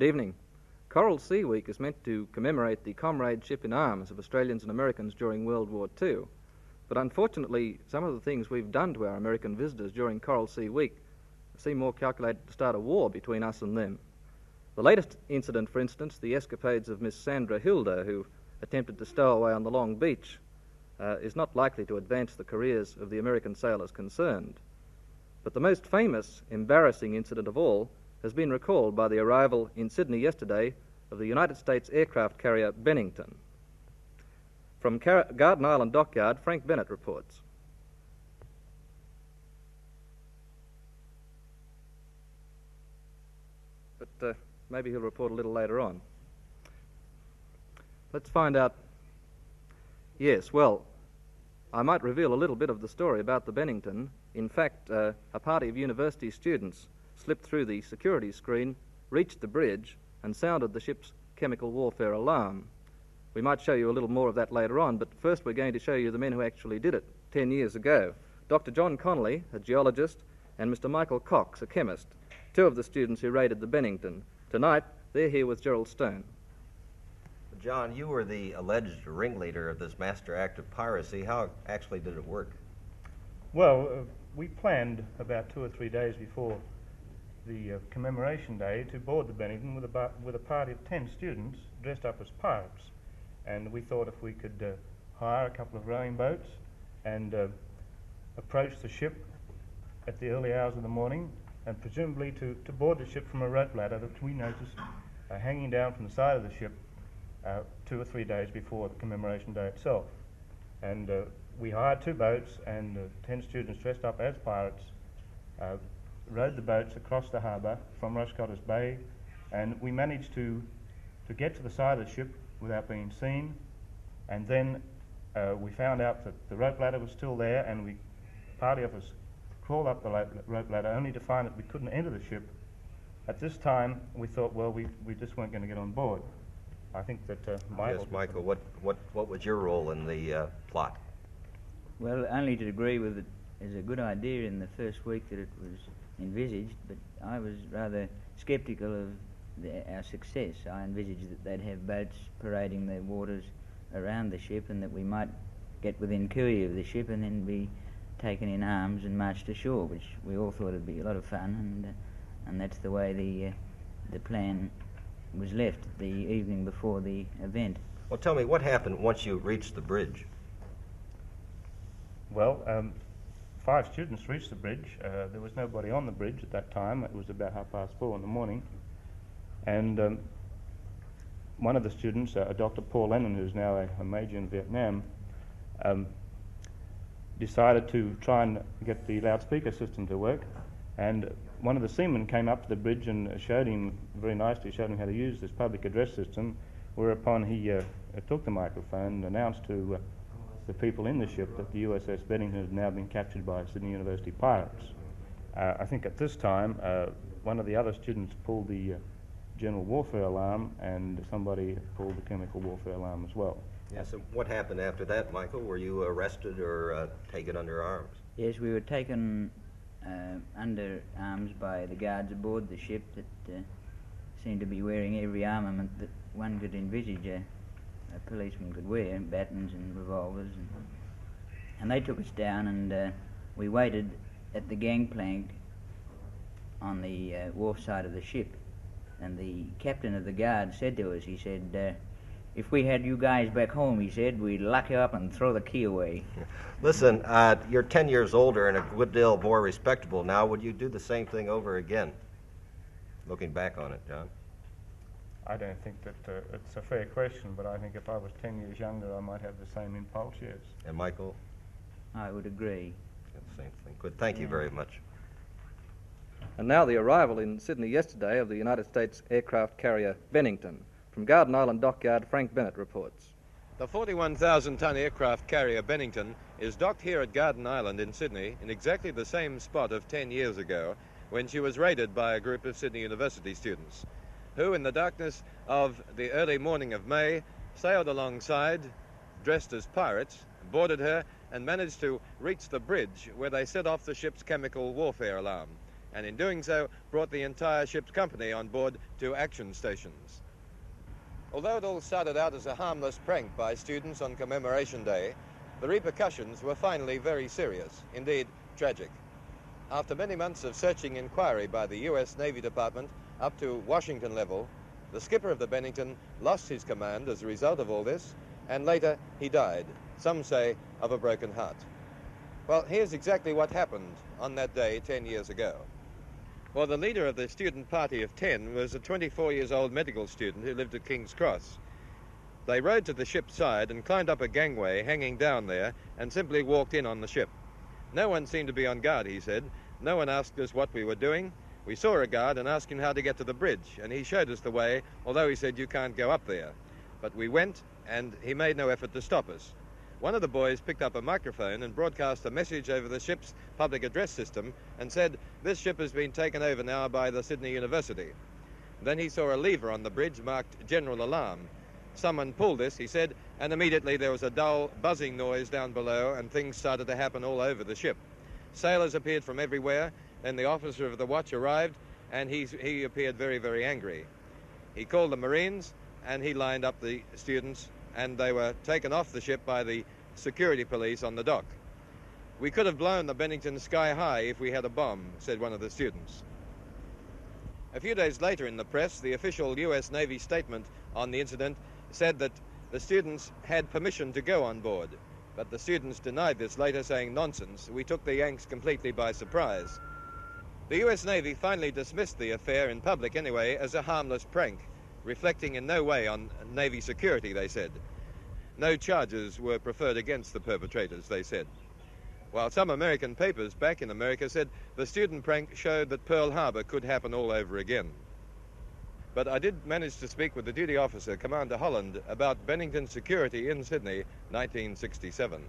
Good evening. Coral Sea Week is meant to commemorate the comradeship in arms of Australians and Americans during World War II. But unfortunately, some of the things we've done to our American visitors during Coral Sea Week seem more calculated to start a war between us and them. The latest incident, for instance, the escapades of Miss Sandra Hilda, who attempted to stow away on the Long Beach, is not likely to advance the careers of the American sailors concerned. But the most famous, embarrassing incident of all has been recalled by the arrival in Sydney yesterday of the United States aircraft carrier Bennington. From Garden Island Dockyard, Frank Bennett reports. But maybe he'll report a little later on. Let's find out. Yes, well, I might reveal a little bit of the story about the Bennington. In fact, a party of university students slipped through the security screen, reached the bridge, and sounded the ship's chemical warfare alarm. We might show you a little more of that later on, but first we're going to show you the men who actually did it 10 years ago. Dr. John Conolly, a geologist, and Mr. Michael Cox, a chemist, two of the students who raided the Bennington. Tonight, they're here with Gerald Stone. John, you were the alleged ringleader of this master act of piracy. How actually did it work? Well, we planned about 2 or 3 days before the commemoration day to board the Bennington with a party of 10 students dressed up as pirates. And we thought if we could hire a couple of rowing boats and approach the ship at the early hours of the morning, and presumably to board the ship from a rope ladder that we noticed hanging down from the side of the ship 2 or 3 days before the commemoration day itself. And we hired 2 boats, and 10 students dressed up as pirates rowed the boats across the harbour from Roscotter's Bay, and we managed to get to the side of the ship without being seen. And then we found out that the rope ladder was still there, and a party of us crawled up the rope ladder only to find that we couldn't enter the ship. At this time, we thought, well, we just weren't going to get on board. I think that Michael... Yes, Michael, what was your role in the plot? Well, only to agree with it as a good idea in the first week that it was envisaged, but I was rather sceptical of our success. I envisaged that they'd have boats parading the waters around the ship, and that we might get within cooey of the ship and then be taken in arms and marched ashore, which we all thought would be a lot of fun, and that's the way the plan was left the evening before the event. Well, tell me, what happened once you reached the bridge? Well, 5 students reached the bridge. There was nobody on the bridge at that time. It was about 4:30 in the morning. And one of the students, Dr. Paul Lennon, who's now a major in Vietnam, decided to try and get the loudspeaker system to work. And one of the seamen came up to the bridge and showed him how to use this public address system, whereupon he took the microphone and announced to the people in the ship that the USS Bennington had now been captured by Sydney University pirates. I think at this time, one of the other students pulled the general warfare alarm, and somebody pulled the chemical warfare alarm as well. Yes, so what happened after that, Michael? Were you arrested or taken under arms? Yes, we were taken under arms by the guards aboard the ship that seemed to be wearing every armament that one could envisage a policeman could wear, batons and revolvers, and they took us down, and we waited at the gangplank on the wharf side of the ship, and the captain of the guard said to us, he said, if we had you guys back home, he said, we'd lock you up and throw the key away. Listen, you're 10 years older and a good deal more respectable now. Would you do the same thing over again, looking back on it, John? I don't think that it's a fair question, but I think if I was 10 years younger, I might have the same impulse, yes. And Michael? I would agree. The same thing. Good. Thank you very much. And now the arrival in Sydney yesterday of the United States aircraft carrier Bennington. From Garden Island Dockyard, Frank Bennett reports. The 41,000-ton aircraft carrier Bennington is docked here at Garden Island in Sydney in exactly the same spot of 10 years ago when she was raided by a group of Sydney University students who, in the darkness of the early morning of May, sailed alongside, dressed as pirates, boarded her, and managed to reach the bridge where they set off the ship's chemical warfare alarm. and in doing so brought the entire ship's company on board to action stations. Although it all started out as a harmless prank by students on Commemoration Day, the repercussions were finally very serious, indeed tragic. After many months of searching inquiry by the US Navy Department up to Washington level, the skipper of the Bennington lost his command as a result of all this, and later he died, some say of a broken heart. Well, here's exactly what happened on that day 10 years ago. Well, the leader of the student party of 10 was a 24-year-old medical student who lived at King's Cross. They rowed to the ship's side and climbed up a gangway hanging down there and simply walked in on the ship. No one seemed to be on guard, he said. No one asked us what we were doing. We saw a guard and asked him how to get to the bridge, and he showed us the way, although he said you can't go up there. But we went, and he made no effort to stop us. One of the boys picked up a microphone and broadcast a message over the ship's public address system and said, "This ship has been taken over now by the Sydney University." Then he saw a lever on the bridge marked General Alarm. Someone pulled this, he said, and immediately there was a dull, buzzing noise down below, and things started to happen all over the ship. Sailors appeared from everywhere, and the officer of the watch arrived, and he appeared very, very angry. He called the Marines, and he lined up the students, and they were taken off the ship by the security police on the dock. "We could have blown the Bennington sky high if we had a bomb," said one of the students. A few days later in the press, the official US Navy statement on the incident said that the students had permission to go on board, but the students denied this later, saying, "Nonsense, we took the Yanks completely by surprise." The US Navy finally dismissed the affair, in public anyway, as a harmless prank, reflecting in no way on Navy security, they said. No charges were preferred against the perpetrators, they said. While some American papers back in America said the student prank showed that Pearl Harbor could happen all over again. But I did manage to speak with the duty officer, Commander Holland, about Bennington security in Sydney, 1967.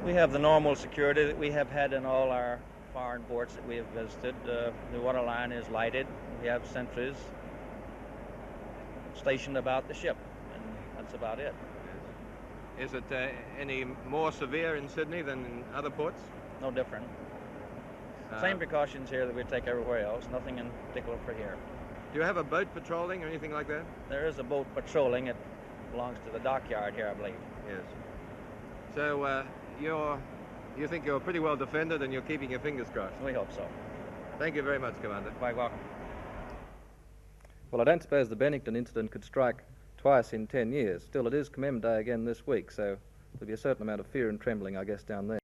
We have the normal security that we have had in all our foreign ports that we have visited. The waterline is lighted. We have sentries stationed about the ship, and that's about it. Is it any more severe in Sydney than in other ports? No different. Same precautions here that we take everywhere else, nothing in particular for here. Do you have a boat patrolling or anything like that? There is a boat patrolling. It belongs to the dockyard here, I believe. Yes. So you think you're pretty well defended and you're keeping your fingers crossed? We hope so. Thank you very much, Commander. Quite welcome. Well, I don't suppose the Bennington incident could strike twice in 10 years. Still, it is Commem Day again this week, so there'll be a certain amount of fear and trembling, I guess, down there.